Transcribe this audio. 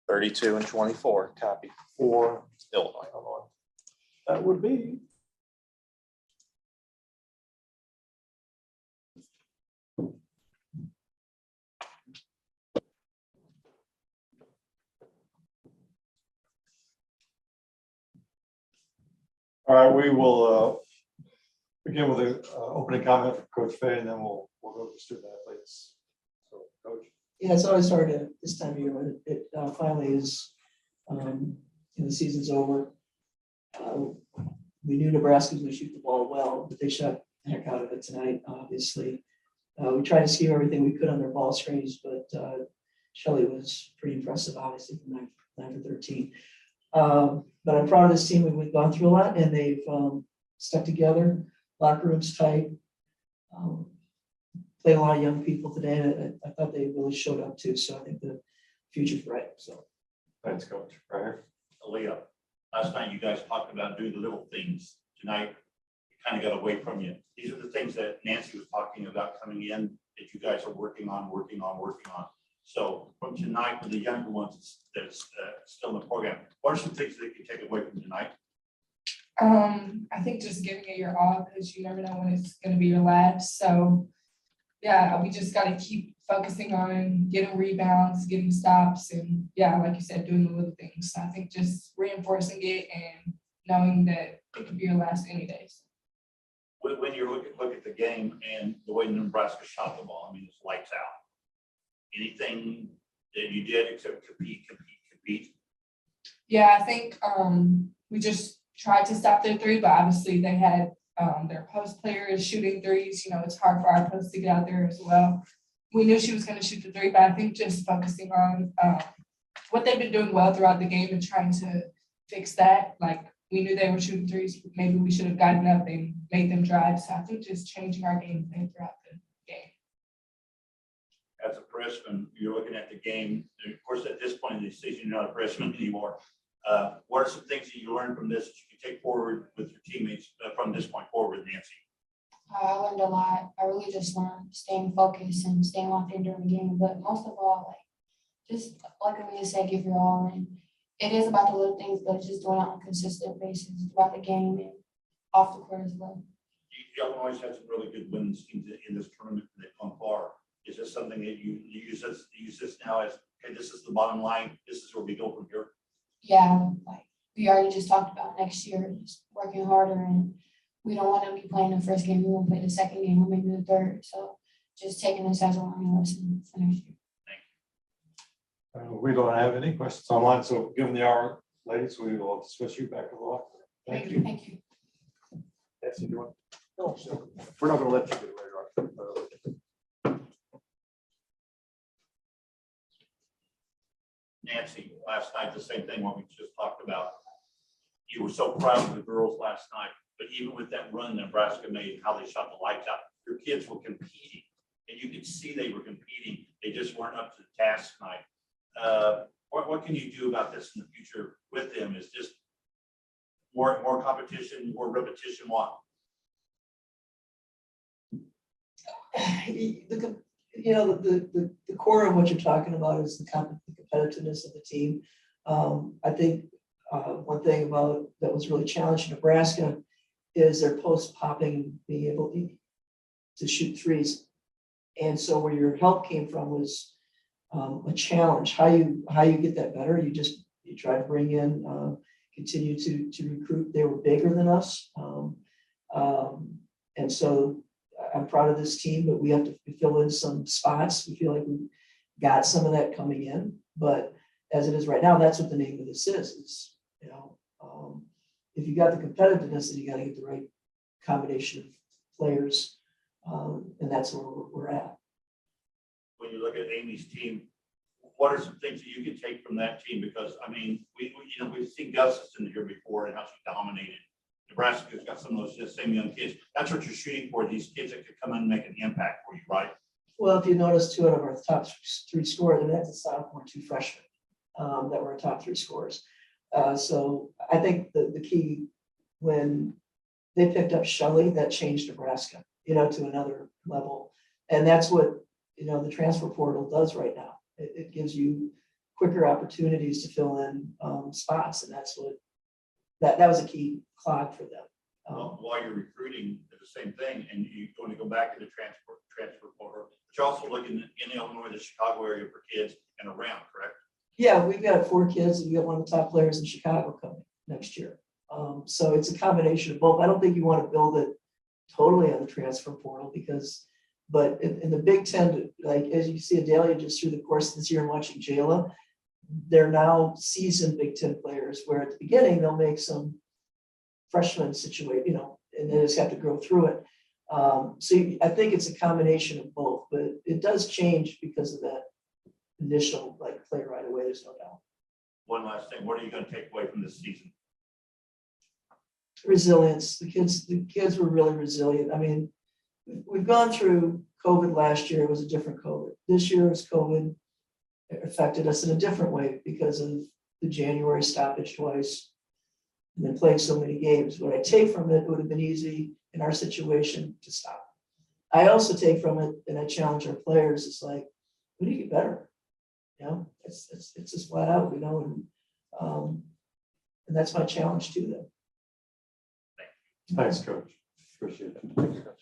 32-24, copy for Illinois. That would be. All right, we will begin with an opening comment from Coach Fay, and then we'll go to the student athletes. So, Coach. Yeah, it's always hard to this time of year when it finally is, the season's over. We knew Nebraska was going to shoot the ball well, but they shot the heck out of it tonight, obviously. We tried to scheme everything we could on their ball screens, but Shelley was pretty impressive, obviously, from 9 for 13. But I'm proud of this team. We've gone through a lot, and they've stuck together. Locker room's tight. Played a lot of young people today, and I thought they really showed up too. So I think the future's bright. So Thanks, Coach. Right here. Aaliyah, last night you guys talked about doing the little things. Tonight, it kind of got away from you. These are the things that Nancy was talking about coming in that you guys are working on. So from tonight, for the younger ones that's still in the program, what are some things that you take away from tonight? I think just giving it your all, because you never know when it's going to be your last. So yeah, we just got to keep focusing on getting rebounds, getting stops, and yeah, like you said, doing the little things. So I think just reinforcing it and knowing that it could be your last any days. When you look at the game and the way Nebraska shot the ball, I mean, it's lights out. Anything that you did except compete? Yeah, I think we just tried to stop their three, but obviously they had their post players shooting threes. You know, it's hard for our post to get out there as well. We knew she was going to shoot the three, but I think just focusing on what they've been doing well throughout the game and trying to fix that. Like, we knew they were shooting threes. Maybe we should have gotten up and made them drive. So I think just changing our game plan throughout the game. As a freshman, you're looking at the game. And of course, at this point in the season, you're not a freshman anymore. What are some things that you learned from this that you can take forward with your teammates from this point forward, Nancy? I learned a lot. I really just learned staying focused and staying locked in during the game. But most of all, just like Amelia said, give your all. And it is about the little things, but just doing it on a consistent basis throughout the game and off the court as well. Illinois had some really good women's teams in this tournament that they've gone far. Is this something that you use this now as, okay, this is the bottom line, this is where we go from here? Yeah, like we already just talked about next year, just working harder, and we don't want to be playing the first game. We want to play the second game or maybe the third. So just taking this as a learning lesson for next year. We don't have any questions online, so given the hour, ladies, we will dismiss you back to the locker. Thank you. Thank you. Yes, you want? No, so we're not going to let you get ready. Nancy, last night, the same thing what we just talked about. You were so proud of the girls last night, but even with that run Nebraska made, how they shot the lights out, your kids were competing, and you could see they were competing. They just weren't up to the task tonight. What can you do about this in the future with them? Is just more competition, more repetition? What? The core of what you're talking about is the competitiveness of the team. I think one thing about that was really challenging Nebraska is their post popping, being able to shoot threes. And so where your help came from was a challenge. How you get that better? You try to bring in, continue to recruit. They were bigger than us, and so I'm proud of this team. But we have to fill in some spots. We feel like we got some of that coming in, but as it is right now, that's what the name of this is. It's if you got the competitiveness, then you got to get the right combination of players, and that's where we're at. When you look at Amy's team, what are some things that you can take from that team? Because I mean, we've seen Gustafson here before and how she dominated. Nebraska's got some of those just same young kids. That's what you're shooting for, these kids that could come in and make an impact for you, right? Well, if you notice, 2 out of our top 3 scorers, and that's a sophomore, 2 freshmen that were top 3 scorers. So I think the key when they picked up Shelley, that changed Nebraska, to another level, and that's what the transfer portal does right now. It gives you quicker opportunities to fill in spots, and that's what, that was a key clog for them. While you're recruiting, it's the same thing, and you're going to go back into transfer portal. But you're also looking in Illinois, the Chicago area for kids and around, correct? Yeah, we've got 4 kids, and we got one of the top players in Chicago coming next year. So it's a combination of both. I don't think you want to build it totally on the transfer portal but in the Big Ten, like, as you see Adalia just through the course of this year and watching Jayla, they're now seasoned Big Ten players, where at the beginning, they'll make some freshman situation, and they just have to grow through it. I think it's a combination of both, but it does change because of that initial play right away, there's no doubt. One last thing, what are you going to take away from this season? Resilience. The kids were really resilient. I mean, we've gone through COVID last year. It was a different COVID. This year was COVID. It affected us in a different way because of the January stoppage twice, and then playing so many games. What I take from it would have been easy in our situation to stop. I also take from it, and I challenge our players, it's like, we need to get better. It's just flat out, and that's my challenge to them. Thanks, Coach. Appreciate it.